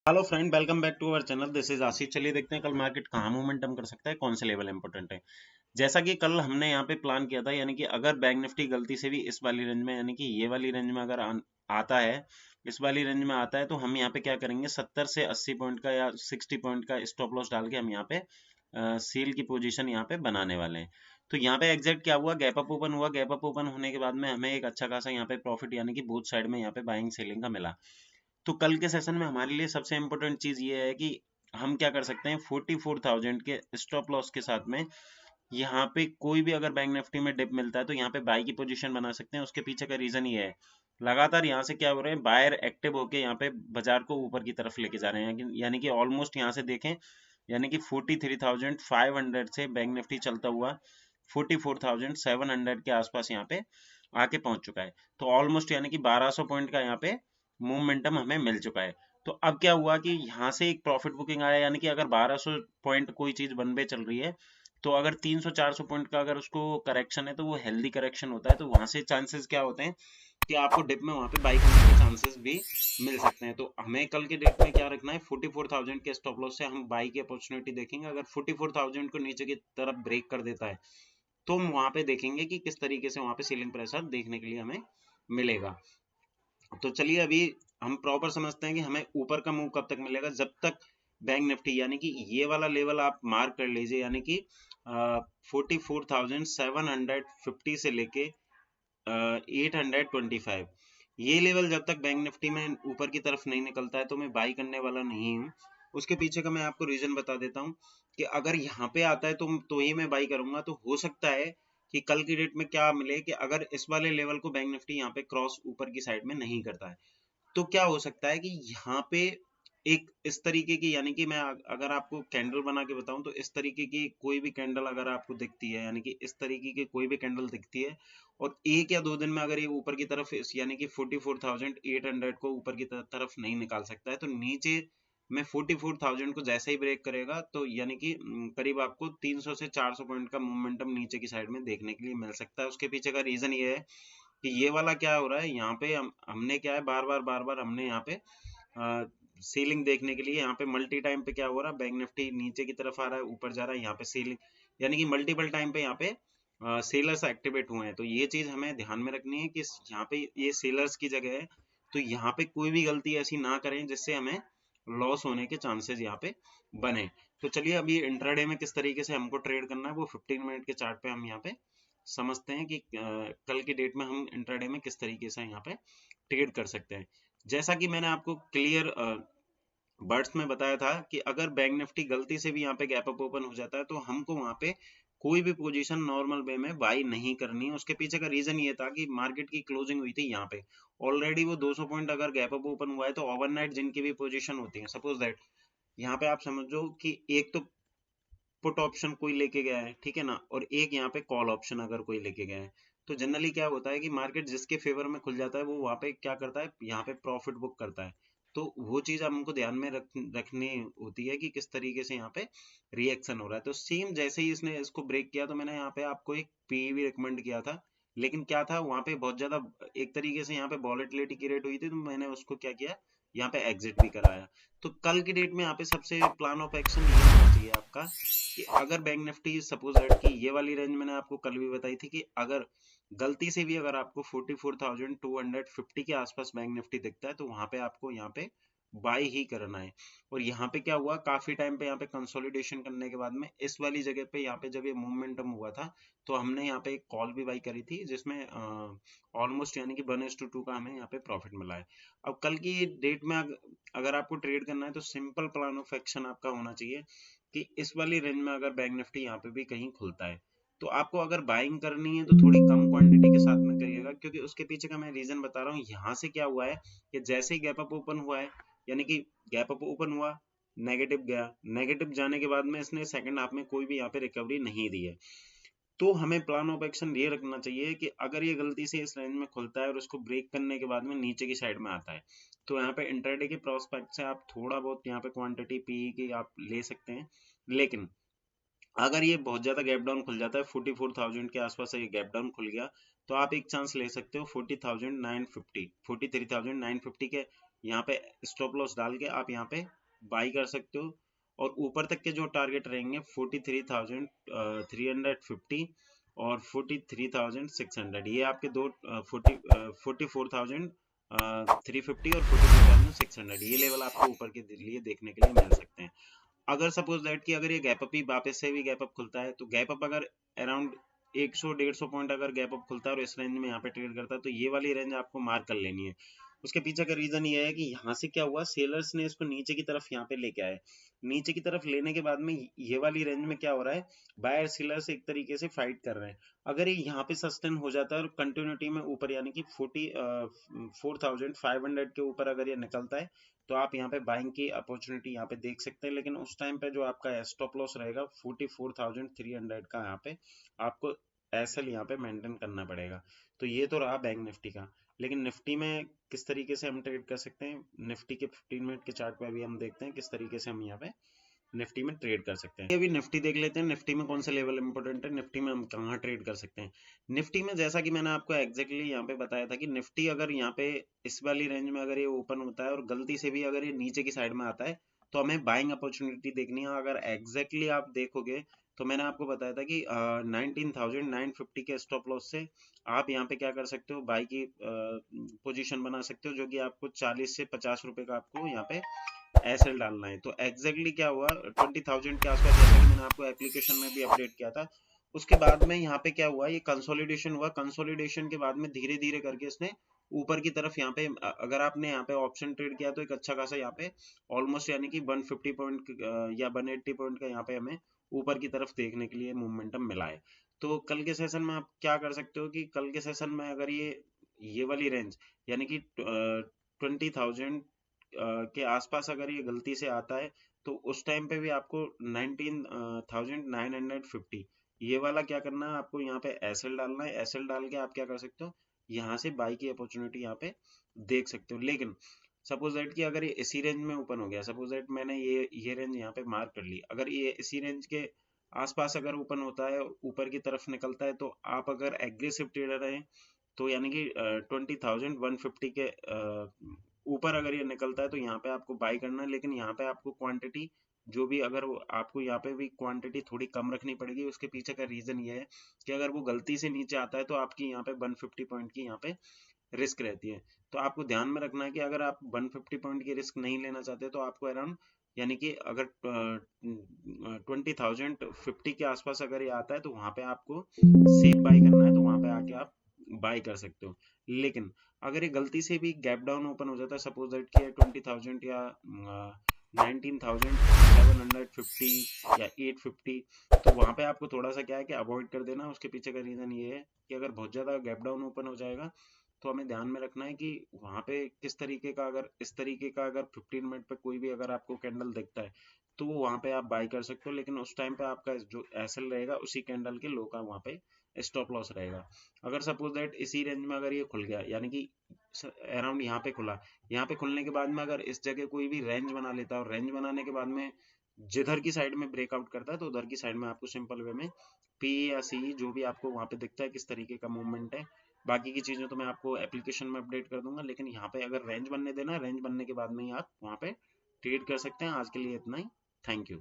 Hello friend, welcome back to our channel. This is Ashish. चलिए देखते हैं कल मार्केट कहाँ मोमेंटम कर सकता है, कौन से लेवल इंपॉर्टेंट है। जैसा कि कल हमने यहाँ पे प्लान किया था, यानी कि अगर बैंक निफ्टी गलती से भी इस वाली रेंज में, यानी कि ये वाली रेंज में अगर आता है, इस वाली रेंज में आता है, तो हम यहाँ पे क्या करेंगे, 70 से 80 पॉइंट का या 60 पॉइंट का स्टॉप लॉस डाल के हम यहाँ पे सेल की पोजीशन यहाँ पे बनाने वाले हैं। तो यहाँ पे एग्जैक्ट क्या हुआ, गैप अप ओपन हुआ। गैप अप ओपन होने के बाद में हमें एक अच्छा खासा यहाँ पे प्रॉफिट, यानी कि बोथ साइड में यहाँ पे बाइंग सेलिंग का मिला। तो कल के सेशन में हमारे लिए सबसे इम्पोर्टेंट चीज ये है कि हम क्या कर सकते हैं, 44,000 के स्टॉप लॉस के साथ में यहाँ पे कोई भी अगर बैंक निफ्टी में डिप मिलता है तो यहाँ पे बाई की पोजीशन बना सकते हैं। उसके पीछे का रीजन ये है, लगातार यहाँ से क्या हो रहे हैं, बायर एक्टिव होके यहाँ पे बाजार को ऊपर की तरफ लेके जा रहे हैं। यानी कि ऑलमोस्ट यहाँ से देखें, यानी कि 43,500 से बैंक निफ्टी चलता हुआ 44,700 के आसपास यहाँ पे आके पहुंच चुका है। तो ऑलमोस्ट यानी कि 1200 पॉइंट का यहाँ पे मोमेंटम हमें मिल चुका है। तो अब क्या हुआ कि यहाँ से एक प्रॉफिट बुकिंग आया, यानी कि अगर 1200 पॉइंट कोई चीज वन वे चल रही है, तो अगर 300-400 पॉइंट का अगर उसको करेक्शन है तो वो हेल्दी करेक्शन होता है। तो वहां से चांसेस क्या होते हैं कि आपको डिप में वहां पे बाई करने के चांसेस भी मिल सकते हैं। तो हमें कल के डेट में क्या रखना है, 44,000 के स्टॉप लॉस से हम बाई की अपॉर्चुनिटी देखेंगे। अगर 44,000 को नीचे की तरफ ब्रेक कर देता है तो हम वहां पे देखेंगे कि किस तरीके से वहां पे सीलिंग प्रेशर देखने के लिए हमें मिलेगा। तो चलिए अभी हम प्रॉपर समझते हैं कि हमें ऊपर का मूव कब तक मिलेगा। जब तक बैंक निफ्टी, यानी कि ये वाला लेवल आप मार्क कर लीजिए, यानी कि 44,750 से लेके 825, ये लेवल जब तक बैंक निफ्टी में ऊपर की तरफ नहीं निकलता है तो मैं बाई करने वाला नहीं हूँ। उसके पीछे का मैं आपको रीजन बता देता हूँ कि अगर यहाँ पे आता है तो ही मैं बाई करूंगा। तो हो सकता है कि कल की डेट में क्या मिले कि अगर इस वाले लेवल को बैंक निफ्टी यहाँ पे क्रॉस ऊपर की साइड में नहीं करता है, तो क्या हो सकता है कि यहाँ पे एक इस तरीके की, यानी कि मैं अगर आपको कैंडल बना के बताऊं तो इस तरीके की कोई भी कैंडल अगर आपको दिखती है, यानी कि इस तरीके की कोई भी कैंडल दिखती है और एक या दो दिन में अगर ये ऊपर की तरफ यानी कि 44,800 को ऊपर की तरफ नहीं निकाल सकता है, तो नीचे में 44,000 को जैसे ही ब्रेक करेगा तो यानी कि करीब आपको 300 से 400 पॉइंट का मोमेंटम नीचे की साइड में देखने के लिए मिल सकता है। उसके पीछे का रीजन ये है कि ये वाला क्या हो रहा है, यहाँ पे हमने क्या है, बार बार हमने यहाँ पे सीलिंग देखने के लिए यहाँ पे मल्टी टाइम पे क्या हो रहा है, बैंक निफ्टी नीचे की तरफ आ रहा है, ऊपर जा रहा है, यहाँ पे सीलिंग, यानी कि मल्टीपल टाइम पे यहाँ पे सेलर्स एक्टिवेट हुए हैं। तो ये चीज हमें ध्यान में रखनी है कि यहाँ पे ये सेलर्स की जगह है, तो यहाँ पे कोई भी गलती ऐसी ना करें जिससे हमें लॉस होने के चांसेस यहाँ पे बने। तो चलिए अभी इंट्राडे में किस तरीके से हमको ट्रेड करना है वो 15 मिनट के चार्ट पे हम यहाँ पे समझते हैं कि कल की डेट में हम इंट्राडे में किस तरीके से यहाँ पे ट्रेड कर सकते हैं। जैसा कि मैंने आपको क्लियर बर्ड्स में बताया था कि अगर बैंक निफ्टी गलती से भी यहाँ पे गैप अप ओपन हो जाता है तो हमको वहां पे कोई भी पोजीशन नॉर्मल वे में बाई नहीं करनी है। उसके पीछे का रीजन ये था कि मार्केट की क्लोजिंग हुई थी यहाँ पे ऑलरेडी वो 200 पॉइंट अगर गैप अप ओपन हुआ है तो ओवरनाइट जिनकी भी पोजीशन होती है, सपोज दैट यहाँ पे आप समझो कि एक तो पुट ऑप्शन कोई लेके गया है, ठीक है ना, और एक यहाँ पे कॉल ऑप्शन अगर कोई लेके गया है, तो जनरली क्या होता है कि मार्केट जिसके फेवर में खुल जाता है वो वहां पे क्या करता है, यहाँ पे प्रॉफिट बुक करता है। तो वो चीज हमको ध्यान में रखनी होती है कि किस तरीके से यहाँ पे रिएक्शन हो रहा है। तो सेम जैसे ही इसने इसको ब्रेक किया तो मैंने यहाँ पे आपको एक पी भी रिकमेंड किया था, लेकिन क्या था वहां पे बहुत ज्यादा एक तरीके से यहाँ पे वॉलेटिलिटी क्रिएट हुई थी, तो मैंने उसको क्या किया, यहाँ पे एग्जिट भी कराया। तो कल की डेट में यहाँ पे सबसे प्लान ऑफ एक्शन ये होना चाहिए आपका कि अगर बैंक निफ्टी सपोज दैट कि ये वाली रेंज मैंने आपको कल भी बताई थी कि अगर गलती से भी अगर आपको 44,250 के आसपास बैंक निफ्टी दिखता है तो वहां पे आपको यहाँ पे बाई ही करना है। और यहाँ पे क्या हुआ, काफी टाइम पे यहाँ पे कंसोलिडेशन करने के बाद में इस वाली जगह पे यहाँ पे जब ये मोमेंटम हुआ था तो हमने यहाँ पे एक कॉल भी बाई करी थी जिसमें ऑलमोस्ट यानी कि 1:2 का हमें यहाँ पे प्रॉफिट मिला है। अब कल की डेट में अगर आपको ट्रेड करना है तो सिंपल प्लान ऑफ एक्शन आपका होना चाहिए कि इस वाली रेंज में अगर बैंक निफ्टी यहाँ पे भी कहीं खुलता है तो आपको अगर बाइंग करनी है तो थोड़ी कम क्वांटिटी के साथ में करिएगा, क्योंकि उसके पीछे का मैं रीजन बता रहा हूँ। यहाँ से क्या हुआ है कि जैसे ही गैप अप ओपन हुआ है, यानी कि गैप अप ओपन हुआ, नेगेटिव गया, नेगेटिव जाने के बाद में इसने सेकंड हाफ में कोई भी यहाँ पे रिकवरी नहीं दी है। तो हमें प्लान ऑफ एक्शन ये रखना चाहिए कि अगर ये गलती से इस रेंज में खुलता है और उसको ब्रेक करने के बाद में नीचे की साइड में आता है तो यहाँ पे इंट्राडे के प्रोस्पेक्ट से आप थोड़ा बहुत यहाँ पे क्वांटिटी पी की आप ले सकते हैं। लेकिन अगर ये बहुत ज्यादा गैप डाउन खुल जाता है, 44,000 के आसपास ये गैप डाउन खुल गया, तो आप एक चांस ले सकते हो 40,950, 43,950 के यहाँ पे स्टॉप लॉस डाल के आप यहाँ पे बाई कर सकते हो। और ऊपर तक के जो टारगेट रहेंगे 43,350 और 43,600, ये आपके दो 44,350 और 44,600, ये लेवल आपको ऊपर के लिए देखने के लिए मिल सकते हैं। अगर सपोज दैट कि अगर ये गैप अप ही वापस से भी गैप अप खुलता है, तो गैप अप अगर अराउंड 100-150 पॉइंट अगर गैप अप खुलता है और इस रेंज में यहाँ पे ट्रेड करता है, तो ये वाली रेंज आपको मार्क कर लेनी है। उसके पीछे का रीजन ये है कि यहाँ से क्या हुआ, सेलर्स ने इसको नीचे की तरफ यहाँ पे लेके आए। नीचे की तरफ लेने के बाद में ये वाली रेंज में क्या हो रहा है, बायर सेलर्स एक तरीके से फाइट कर रहे हैं। अगर ये यहाँ पे सस्टेन हो जाता है और कंटिन्यूटी में ऊपर यानी कि 44,500 के ऊपर अगर ये निकलता है, तो आप यहाँ पे बाइंग की अपॉर्चुनिटी यहाँ पे देख सकते हैं। लेकिन उस टाइम पे जो आपका स्टॉप लॉस रहेगा 44,300 का, यहाँ पे आपको एसएल यहाँ पे मेंटेन करना पड़ेगा। तो ये तो रहा बैंक निफ्टी का। लेकिन निफ्टी में किस तरीके से हम ट्रेड कर सकते हैं, निफ्टी के 15 मिनट के चार्ट पे अभी हम देखते हैं किस तरीके से हम यहाँ पे निफ्टी में ट्रेड कर सकते हैं। अभी निफ्टी देख लेते हैं, निफ्टी में कौन सा लेवल इंपॉर्टेंट है, निफ्टी में हम कहाँ ट्रेड कर सकते हैं। निफ्टी में जैसा कि मैंने आपको एग्जैक्टली यहाँ पे बताया था कि निफ्टी अगर यहाँ पे इस वाली रेंज में अगर ये ओपन होता है और गलती से भी अगर ये नीचे की साइड में आता है, तो हमें बाइंग अपॉर्चुनिटी देखनी है। अगर एग्जैक्टली आप देखोगे तो मैंने आपको बताया था कि 19,950 के स्टॉप लॉस से आप यहाँ पे क्या कर सकते हो, बाई की पोजीशन बना सकते हो, जो कि आपको 40 से 50 रुपए का आपको यहाँ पे एसएल डालना है। तो एग्जैक्टली क्या हुआ, 20,000 के आसपास, जैसा कि मैंने आपको एप्लीकेशन में भी अपडेट किया था। उसके बाद में यहाँ पे क्या हुआ, ये कंसोलिडेशन हुआ। कंसोलिडेशन के बाद में धीरे धीरे करके इसने ऊपर की तरफ यहाँ पे, अगर आपने यहाँ पे ऑप्शन ट्रेड किया तो एक अच्छा खासा यहाँ पे ऑलमोस्ट यानी कि 150 पॉइंट या 180 पॉइंट का यहाँ पे हमें ऊपर की तरफ देखने के लिए मोमेंटम मिला है। तो कल के सेशन में आप क्या कर सकते हो कि कल के सेशन में अगर ये वाली रेंज यानी कि 20,000 के आसपास अगर ये गलती से आता है, तो उस टाइम पे भी आपको 19,950 ये वाला क्या करना है, आपको यहाँ पे एसएल डालना है। एसएल डाल के आप क्या कर सकते हो, यहाँ से बाई की अपॉर्चुनिटी यहाँ पे देख सकते हो। लेकिन सपोज दैट कि अगर ये इसी रेंज में ओपन हो गया, सपोज दैट मैंने ये रेंज यहाँ पे मार्क कर ली, अगर ये इसी रेंज के आसपास अगर ओपन होता है, ऊपर की तरफ निकलता है, तो आप अगर एग्रेसिव ट्रेडर हैं, तो यानी कि 20,150 के ऊपर अगर ये निकलता है, तो यहाँ पे आपको बाई करना है। लेकिन यहाँ पे आपको क्वांटिटी जो भी, अगर आपको यहाँ पे भी क्वांटिटी थोड़ी कम रखनी पड़ेगी। उसके पीछे का रीजन ये है कि अगर वो गलती से नीचे आता है, तो आपकी यहाँ पे 150 पॉइंट की यहाँ पे रिस्क रहती है। तो आपको ध्यान में रखना है कि अगर आप 150 पॉइंट की रिस्क नहीं लेना चाहते, तो आपको अराउंड यानी कि अगर 20,050 के आसपास अगर ये आता है, तो वहां पे आपको सेफ बाई करना है, तो वहां पे आके आप बाई कर सकते हो। लेकिन अगर ये गलती से भी गैप डाउन ओपन हो जाता है, सपोज दैट कि 20,000 या 19,750 या 850, तो वहां पे आपको थोड़ा सा क्या है कि अवॉइड कर देना। उसके पीछे का रीजन ये है कि अगर बहुत ज्यादा गैप डाउन ओपन हो जाएगा, तो हमें ध्यान में रखना है कि वहां पे किस तरीके का, अगर इस तरीके का अगर 15 मिनट पे कोई भी अगर आपको कैंडल दिखता है, तो वो वहां पे आप बाई कर सकते हो। लेकिन उस टाइम पे आपका जो एसएल रहेगा, उसी कैंडल के लो का वहां पे स्टॉप लॉस रहेगा। अगर सपोज दैट इसी रेंज में अगर ये खुल गया, यानी कि अराउंड यहाँ पे खुला, यहाँ पे खुलने के बाद में अगर इस जगह कोई भी रेंज बना लेता है, और रेंज बनाने के बाद में जिधर की साइड में ब्रेकआउट करता है, तो उधर की साइड में आपको सिंपल वे में पी या सी जो भी आपको वहां पे दिखता है किस तरीके का मूवमेंट है। बाकी की चीजें तो मैं आपको एप्लीकेशन में अपडेट कर दूंगा। लेकिन यहाँ पे अगर रेंज बनने देना है, रेंज बनने के बाद में ही आप वहां पे ट्रेड कर सकते हैं। आज के लिए इतना ही। Thank you.